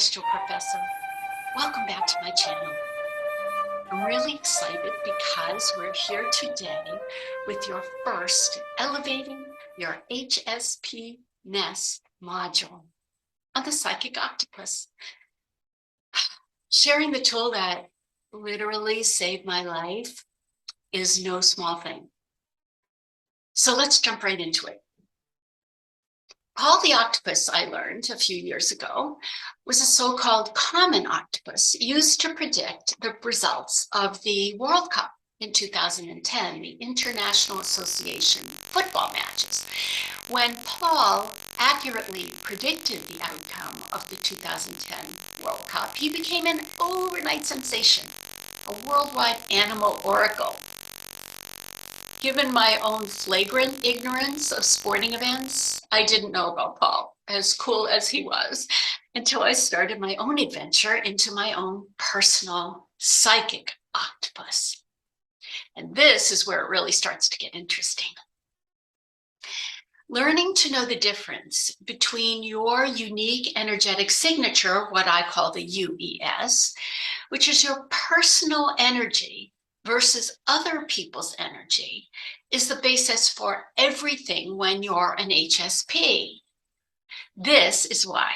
Celestial Professor. Welcome back to my channel. I'm really excited because we're here today with your first Elevating Your HSP-ness module on the Psychic Octopus. Sharing the tool that literally saved my life is no small thing. So let's jump right into it. Paul the octopus, I learned a few years ago, was a so-called common octopus used to predict the results of the World Cup in 2010, the International Association football matches. When Paul accurately predicted the outcome of the 2010 World Cup, he became an overnight sensation, a worldwide animal oracle. Given my own flagrant ignorance of sporting events, I didn't know about Paul, as cool as he was, until I started my own adventure into my own personal psychic octopus. And this is where it really starts to get interesting. Learning to know the difference between your unique energetic signature, what I call the UES, which is your personal energy, versus other people's energy, is the basis for everything when you're an HSP. This is why.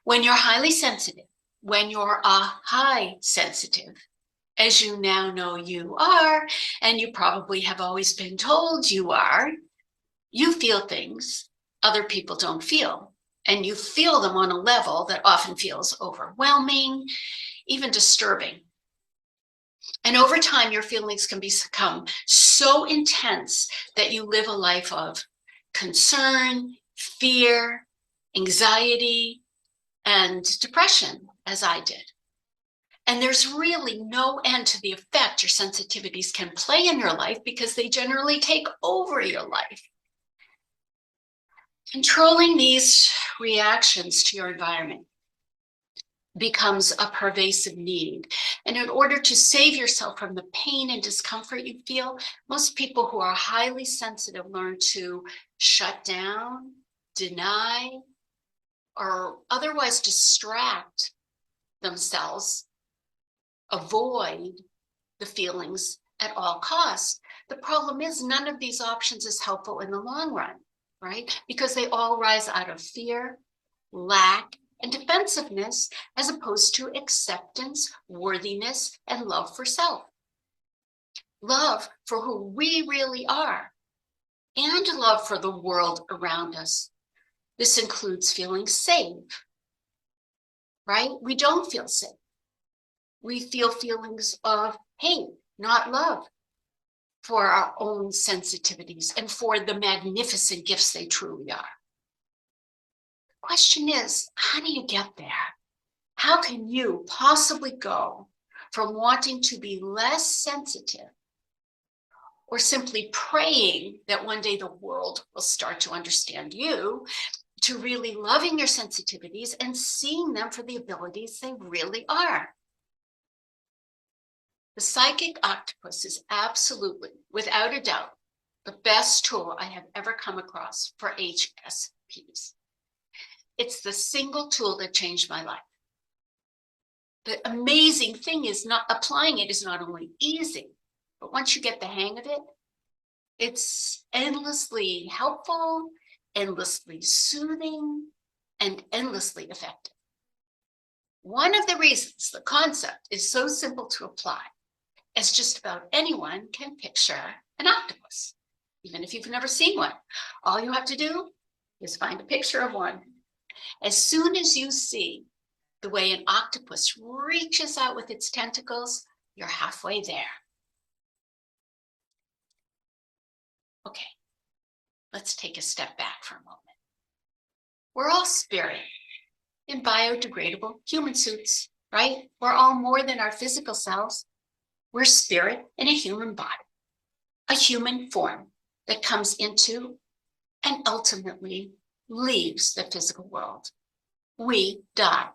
When you're highly sensitive, when you're a high sensitive, as you now know you are, and you probably have always been told you are, you feel things other people don't feel, and you feel them on a level that often feels overwhelming, even disturbing. And over time, your feelings can become so intense that you live a life of concern, fear, anxiety, and depression, as I did. And there's really no end to the effect your sensitivities can play in your life because they generally take over your life. Controlling these reactions to your environment becomes a pervasive need. And in order to save yourself from the pain and discomfort you feel, most people who are highly sensitive learn to shut down, deny, or otherwise distract themselves, avoid the feelings at all costs. The problem is none of these options is helpful in the long run, right? Because they all rise out of fear, lack, and defensiveness, as opposed to acceptance, worthiness, and love for self. Love for who we really are, and love for the world around us. This includes feeling safe, right? We don't feel safe. We feel feelings of hate, not love, for our own sensitivities and for the magnificent gifts they truly are. Question is, how do you get there? How can you possibly go from wanting to be less sensitive or simply praying that one day the world will start to understand you, to really loving your sensitivities and seeing them for the abilities they really are? The Psychic Octopus is absolutely, without a doubt, the best tool I have ever come across for HSPs. It's the single tool that changed my life. The amazing thing is not applying it is not only easy, but once you get the hang of it, it's endlessly helpful, endlessly soothing, and endlessly effective. One of the reasons the concept is so simple to apply is just about anyone can picture an octopus, even if you've never seen one. All you have to do is find a picture of one. As soon as you see the way an octopus reaches out with its tentacles, you're halfway there. Okay, let's take a step back for a moment. We're all spirit in biodegradable human suits, right? We're all more than our physical selves. We're spirit in a human body, a human form that comes into and ultimately leaves the physical world. We die.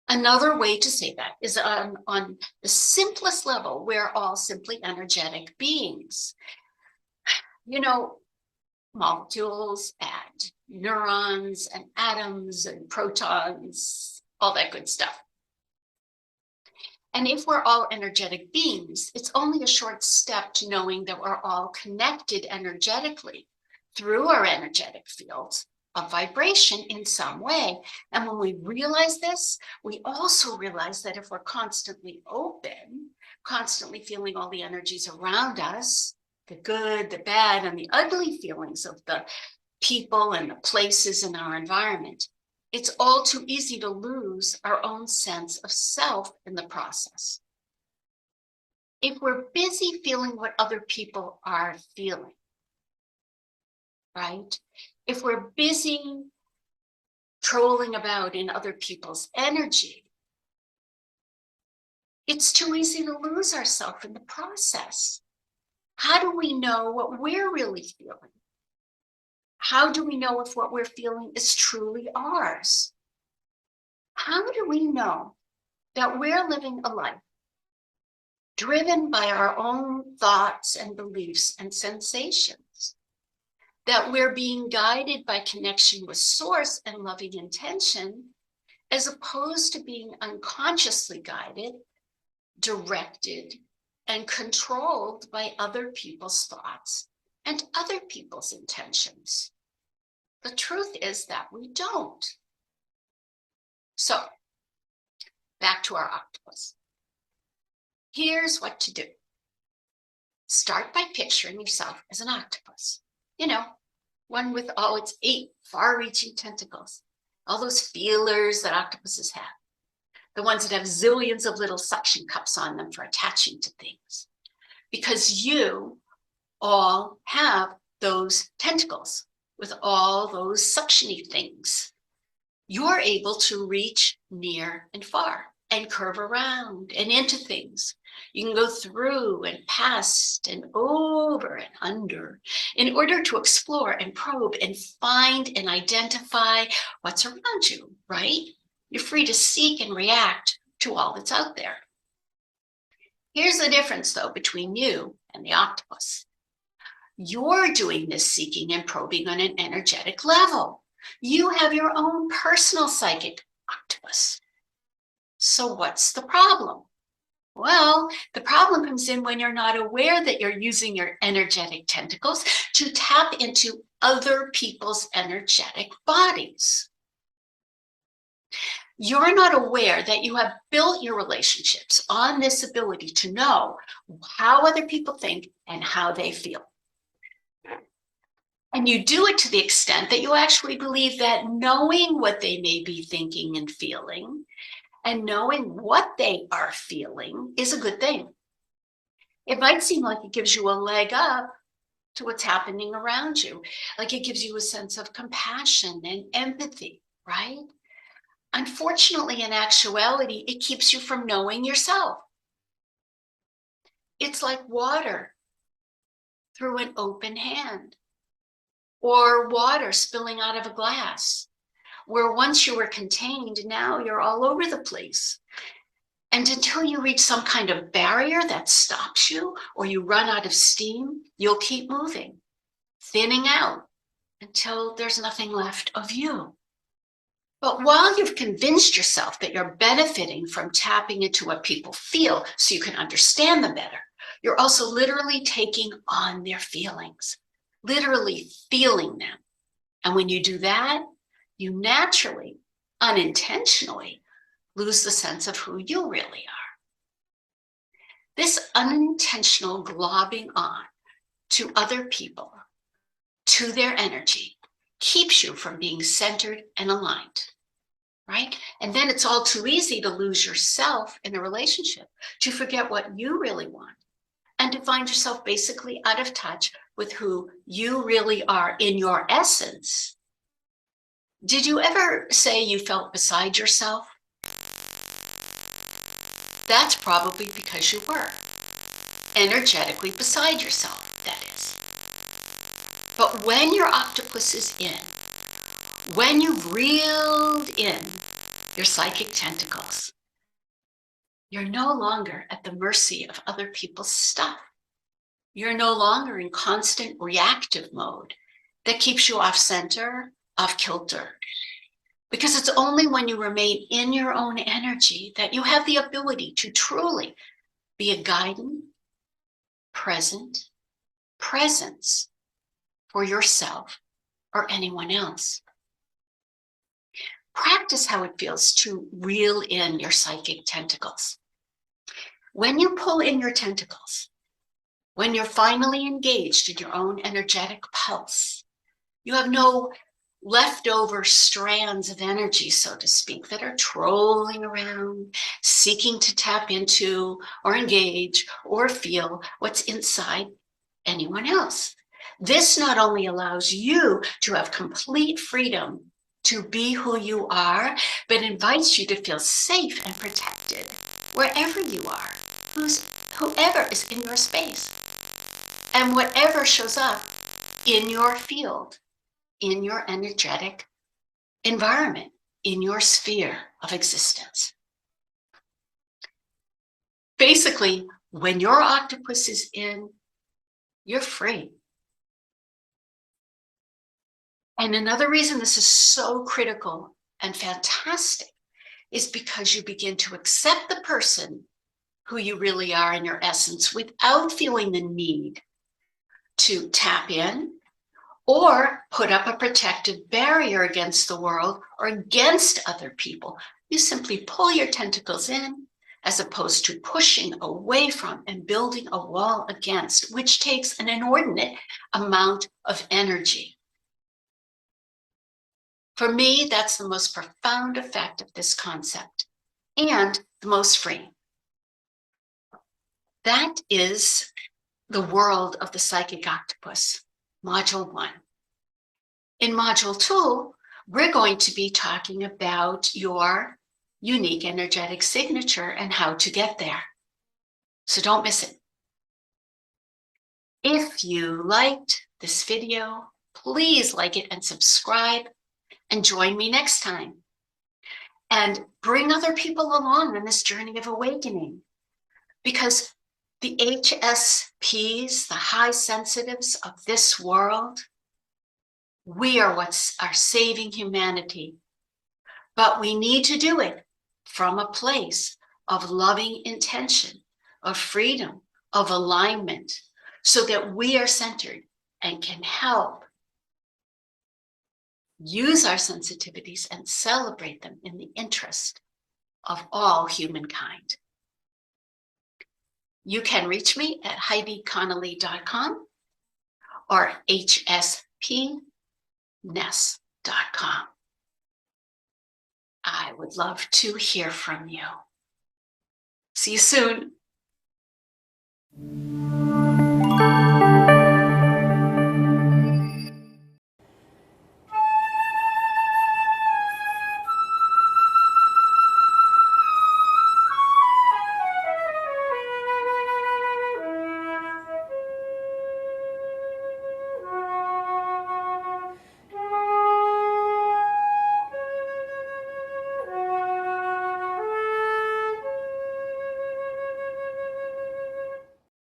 Another way to say that is on the simplest level, we're all simply energetic beings. You know, molecules and neurons and atoms and protons, all that good stuff. And if we're all energetic beings, it's only a short step to knowing that we're all connected energetically through our energetic fields of vibration in some way. And when we realize this, we also realize that if we're constantly open, constantly feeling all the energies around us, the good, the bad, and the ugly feelings of the people and the places in our environment, it's all too easy to lose our own sense of self in the process. If we're busy feeling what other people are feeling, right? If we're busy trolling about in other people's energy, it's too easy to lose ourselves in the process. How do we know what we're really feeling? How do we know if what we're feeling is truly ours? How do we know that we're living a life driven by our own thoughts and beliefs and sensations? That we're being guided by connection with source and loving intention, as opposed to being unconsciously guided, directed, and controlled by other people's thoughts and other people's intentions. The truth is that we don't. So, back to our octopus. Here's what to do. Start by picturing yourself as an octopus. You know, one with all its 8 far-reaching tentacles, all those feelers that octopuses have, the ones that have zillions of little suction cups on them for attaching to things. Because you all have those tentacles with all those suctiony things. You're able to reach near and far and curve around and into things. You can go through and past and over and under in order to explore and probe and find and identify what's around you, right? You're free to seek and react to all that's out there. Here's the difference, though, between you and the octopus. You're doing this seeking and probing on an energetic level. You have your own personal psychic octopus. So what's the problem? Well, the problem comes in when you're not aware that you're using your energetic tentacles to tap into other people's energetic bodies. You're not aware that you have built your relationships on this ability to know how other people think and how they feel. And you do it to the extent that you actually believe that knowing what they may be thinking and feeling and knowing what they are feeling is a good thing. It might seem like it gives you a leg up to what's happening around you, like it gives you a sense of compassion and empathy, right? Unfortunately, in actuality, it keeps you from knowing yourself. It's like water through an open hand, or water spilling out of a glass, where once you were contained, now you're all over the place. And until you reach some kind of barrier that stops you, or you run out of steam, you'll keep moving, thinning out until there's nothing left of you. But while you've convinced yourself that you're benefiting from tapping into what people feel so you can understand them better, you're also literally taking on their feelings, literally feeling them. And when you do that, you naturally, unintentionally, lose the sense of who you really are. This unintentional globbing on to other people, to their energy, keeps you from being centered and aligned, right? And then it's all too easy to lose yourself in a relationship, to forget what you really want, and to find yourself basically out of touch with who you really are in your essence. Did you ever say you felt beside yourself? That's probably because you were energetically beside yourself, that is. But when your octopus is in, when you've reeled in your psychic tentacles, you're no longer at the mercy of other people's stuff. You're no longer in constant reactive mode that keeps you off center off kilter. Because it's only when you remain in your own energy that you have the ability to truly be a guiding, presence for yourself or anyone else. Practice how it feels to reel in your psychic tentacles. When you pull in your tentacles, when you're finally engaged in your own energetic pulse, you have no leftover strands of energy, so to speak, that are trolling around, seeking to tap into or engage or feel what's inside anyone else. This not only allows you to have complete freedom to be who you are, but invites you to feel safe and protected wherever you are, whoever is in your space, and whatever shows up in your field, in your energetic environment, in your sphere of existence. Basically, when your octopus is in, you're free. And another reason this is so critical and fantastic is because you begin to accept the person who you really are in your essence without feeling the need to tap in or put up a protective barrier against the world or against other people. You simply pull your tentacles in as opposed to pushing away from and building a wall against, which takes an inordinate amount of energy. For me, that's the most profound effect of this concept and the most free. That is the world of the psychic octopus, module 1. In module 2, we're going to be talking about your unique energetic signature and how to get there. So don't miss it. If you liked this video, please like it and subscribe and join me next time. And bring other people along on this journey of awakening, because the HSPs, the high sensitives of this world, we are what are saving humanity. But we need to do it from a place of loving intention, of freedom, of alignment, so that we are centered and can help use our sensitivities and celebrate them in the interest of all humankind. You can reach me at HeidiConnolly.com or HSP-ness.com. I would love to hear from you. See you soon.